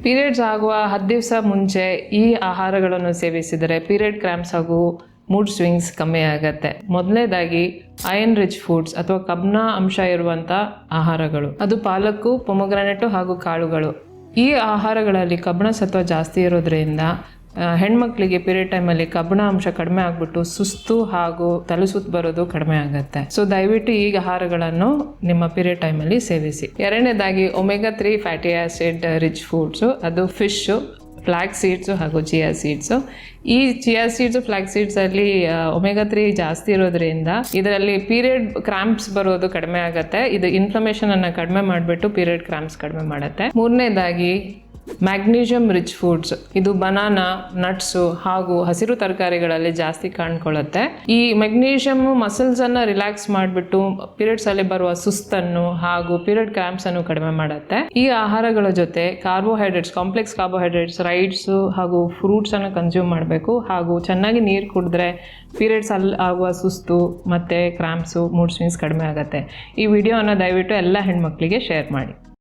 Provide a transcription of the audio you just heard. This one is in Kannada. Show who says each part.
Speaker 1: ಪೀರಿಯಡ್ಸ್ ಆಗುವ 10 ದಿವಸ ಮುಂಚೆ ಈ ಆಹಾರಗಳನ್ನು ಸೇವಿಸಿದರೆ ಪೀರಿಯಡ್ ಕ್ರ್ಯಾಂಪ್ಸ್ ಹಾಗೂ ಮೂಡ್ ಸ್ವಿಂಗ್ಸ್ ಕಮ್ಮಿ ಆಗುತ್ತೆ. ಮೊದಲನೇದಾಗಿ ಐರನ್ ರಿಚ್ ಫುಡ್ಸ್ ಅಥವಾ ಕಬ್ಬಿಣ ಅಂಶ ಇರುವಂಥ ಆಹಾರಗಳು, ಅದು ಪಾಲಕ್ಕು, ಪೊಮೊಗ್ರಾನೇಟು ಹಾಗೂ ಕಾಳುಗಳು. ಈ ಆಹಾರಗಳಲ್ಲಿ ಕಬ್ಬಿಣ ಸತ್ವ ಜಾಸ್ತಿ ಇರೋದ್ರಿಂದ ಹೆಣ್ಮಕ್ಳಿಗೆ ಪೀರಿಯಡ್ ಟೈಮಲ್ಲಿ ಕಬ್ಬಿಣ ಅಂಶ ಕಡಿಮೆ ಆಗಿಬಿಟ್ಟು ಸುಸ್ತು ಹಾಗೂ ತಲೆಸುತ್ತು ಬರೋದು ಕಡಿಮೆ ಆಗುತ್ತೆ. ಸೊ ದಯವಿಟ್ಟು ಈ ಆಹಾರಗಳನ್ನು ನಿಮ್ಮ ಪೀರಿಯಡ್ ಟೈಮಲ್ಲಿ ಸೇವಿಸಿ. ಎರಡನೇದಾಗಿ omega 3 fatty acid rich foods, ಅದು ಫಿಶ್ಶು, ಫ್ಲ್ಯಾಕ್ ಸೀಡ್ಸು ಹಾಗೂ ಚಿಯಾ ಸೀಡ್ಸು. ಈ ಚಿಯಾ ಸೀಡ್ಸು, ಫ್ಲ್ಯಾಕ್ ಸೀಡ್ಸಲ್ಲಿ ಒಮೆಗಾ 3 ಜಾಸ್ತಿ ಇರೋದ್ರಿಂದ ಇದರಲ್ಲಿ ಪೀರಿಯಡ್ ಕ್ರಾಂಪ್ಸ್ ಬರೋದು ಕಡಿಮೆ ಆಗುತ್ತೆ. ಇದು ಇನ್ಫ್ಲಮೇಷನನ್ನು ಕಡಿಮೆ ಮಾಡಿಬಿಟ್ಟು ಪೀರಿಯಡ್ ಕ್ರಾಂಪ್ಸ್ ಕಡಿಮೆ ಮಾಡುತ್ತೆ. ಮೂರನೇದಾಗಿ ಮ್ಯಾಗ್ನೀಷಿಯಮ್ ರಿಚ್ ಫುಡ್ಸ್, ಇದು ಬನಾನಾ, ನಟ್ಸು ಹಾಗೂ ಹಸಿರು ತರಕಾರಿಗಳಲ್ಲಿ ಜಾಸ್ತಿ ಕಾಣ್ಕೊಳ್ಳುತ್ತೆ. ಈ ಮೆಗ್ನೀಷಿಯಮ್ ಮಸಲ್ಸನ್ನು ರಿಲ್ಯಾಕ್ಸ್ ಮಾಡಿಬಿಟ್ಟು ಪೀರಿಯಡ್ಸಲ್ಲಿ ಬರುವ ಸುಸ್ತನ್ನು ಹಾಗೂ ಪೀರಿಯಡ್ ಕ್ರಾಂಪ್ಸನ್ನು ಕಡಿಮೆ ಮಾಡುತ್ತೆ. ಈ ಆಹಾರಗಳ ಜೊತೆ ಕಾರ್ಬೋಹೈಡ್ರೇಟ್ಸ್, ಕಾಂಪ್ಲೆಕ್ಸ್ ಕಾರ್ಬೋಹೈಡ್ರೇಟ್ಸ್, ರೈಟ್ಸು ಹಾಗೂ ಫ್ರೂಟ್ಸನ್ನು ಕನ್ಸ್ಯೂಮ್ ಮಾಡಬೇಕು. ಹಾಗೂ ಚೆನ್ನಾಗಿ ನೀರು ಕುಡಿದ್ರೆ ಪೀರಿಯಡ್ಸಲ್ಲಿ ಆಗುವ ಸುಸ್ತು ಮತ್ತು ಕ್ರಾಂಪ್ಸು, ಮೂಡ್ ಸ್ವಿಂಗ್ಸ್ ಕಡಿಮೆ ಆಗುತ್ತೆ. ಈ ವಿಡಿಯೋನ ದಯವಿಟ್ಟು ಎಲ್ಲ ಹೆಣ್ಮಕ್ಳಿಗೆ ಶೇರ್ ಮಾಡಿ.